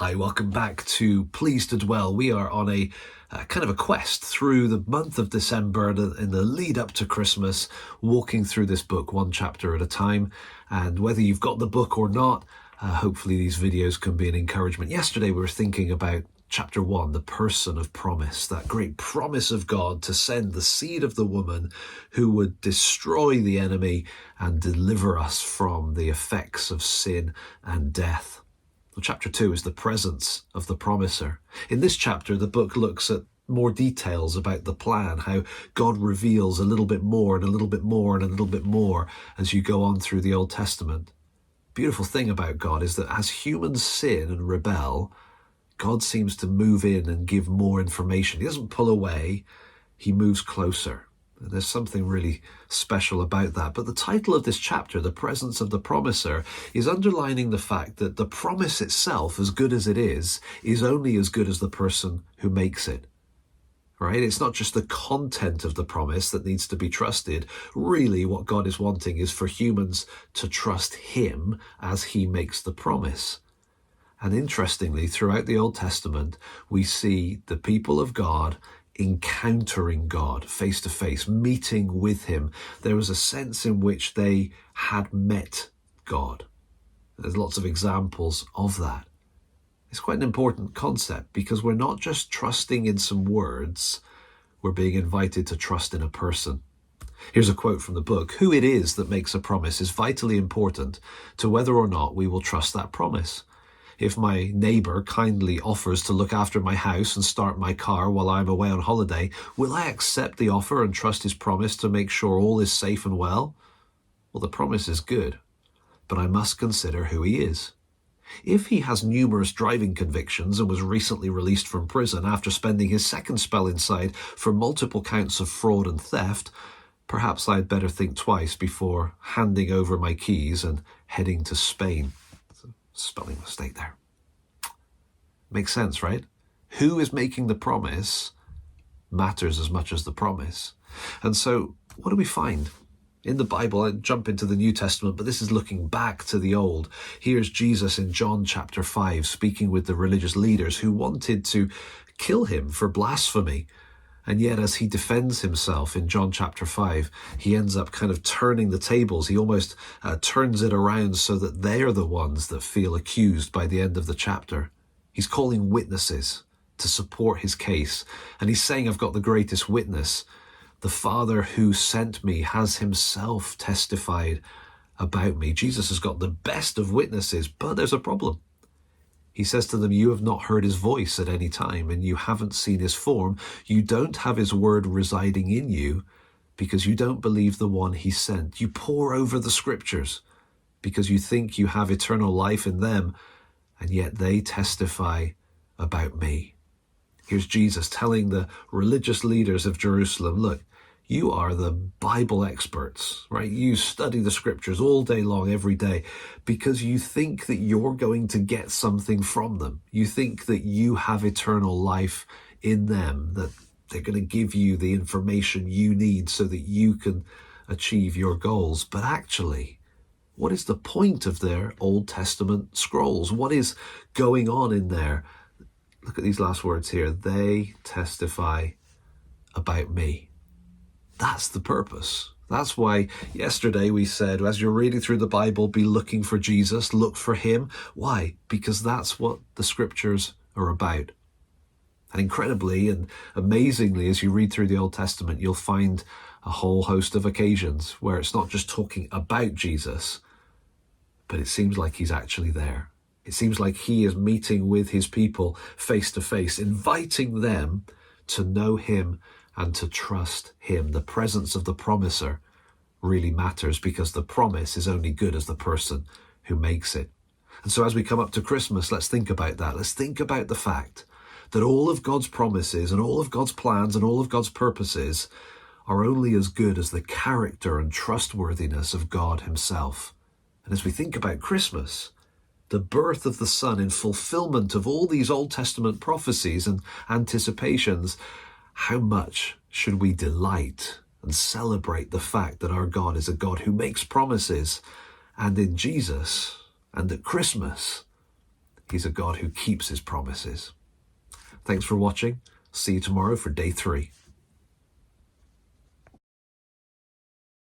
Hi, welcome back to Pleased to Dwell. We are on a kind of a quest through the month of December in the lead up to Christmas, walking through this book one chapter at a time. And whether you've got the book or not, hopefully these videos can be an encouragement. Yesterday we were thinking about chapter 1, the person of promise, that great promise of God to send the seed of the woman who would destroy the enemy and deliver us from the effects of sin and death. Well, chapter 2 is the presence of the promiser. In this chapter, the book looks at more details about the plan, how God reveals a little bit more and a little bit more and a little bit more as you go on through the Old Testament. Beautiful thing about God is that as humans sin and rebel, God seems to move in and give more information. He doesn't pull away, he moves closer. And there's something really special about that. But the title of this chapter, The Presence of the Promiser, is underlining the fact that the promise itself, as good as it is only as good as the person who makes it. Right? It's not just the content of the promise that needs to be trusted. Really, what God is wanting is for humans to trust him as he makes the promise. And interestingly, throughout the Old Testament, we see the people of God encountering God face to face, meeting with him. There was a sense in which they had met God. There's lots of examples of that. It's quite an important concept because we're not just trusting in some words, we're being invited to trust in a person. Here's a quote from the book. Who it is that makes a promise is vitally important to whether or not we will trust that promise. If my neighbour kindly offers to look after my house and start my car while I'm away on holiday, will I accept the offer and trust his promise to make sure all is safe and well? Well, the promise is good, but I must consider who he is. If he has numerous driving convictions and was recently released from prison after spending his second spell inside for multiple counts of fraud and theft, perhaps I'd better think twice before handing over my keys and heading to Spain. Spelling mistake there. Makes sense, right? Who is making the promise matters as much as the promise. And so what do we find? In the Bible, I jump into the New Testament, but this is looking back to the Old. Here's Jesus in John chapter 5 speaking with the religious leaders who wanted to kill him for blasphemy. And yet as he defends himself in John chapter 5, he ends up kind of turning the tables. He almost turns it around so that they're the ones that feel accused by the end of the chapter. He's calling witnesses to support his case. And he's saying, I've got the greatest witness. The Father who sent me has himself testified about me. Jesus has got the best of witnesses, but there's a problem. He says to them, you have not heard his voice at any time, and you haven't seen his form. You don't have his word residing in you because you don't believe the one he sent. You pore over the scriptures because you think you have eternal life in them, and yet they testify about me. Here's Jesus telling the religious leaders of Jerusalem, look, you are the Bible experts, right? You study the scriptures all day long, every day, because you think that you're going to get something from them. You think that you have eternal life in them, that they're going to give you the information you need so that you can achieve your goals. But actually, what is the point of their Old Testament scrolls? What is going on in there? Look at these last words here. They testify about me. That's the purpose. That's why yesterday we said, as you're reading through the Bible, be looking for Jesus, look for him. Why? Because that's what the scriptures are about. And incredibly and amazingly, as you read through the Old Testament, you'll find a whole host of occasions where it's not just talking about Jesus, but it seems like he's actually there. It seems like he is meeting with his people face to face, inviting them to know him and to trust him. The presence of the promiser really matters because the promise is only good as the person who makes it. And so as we come up to Christmas, let's think about that. Let's think about the fact that all of God's promises and all of God's plans and all of God's purposes are only as good as the character and trustworthiness of God himself. And as we think about Christmas, the birth of the Son in fulfillment of all these Old Testament prophecies and anticipations, how much should we delight and celebrate the fact that our God is a God who makes promises, and in Jesus and at Christmas, He's a God who keeps his promises. Thanks for watching. See you tomorrow for day 3.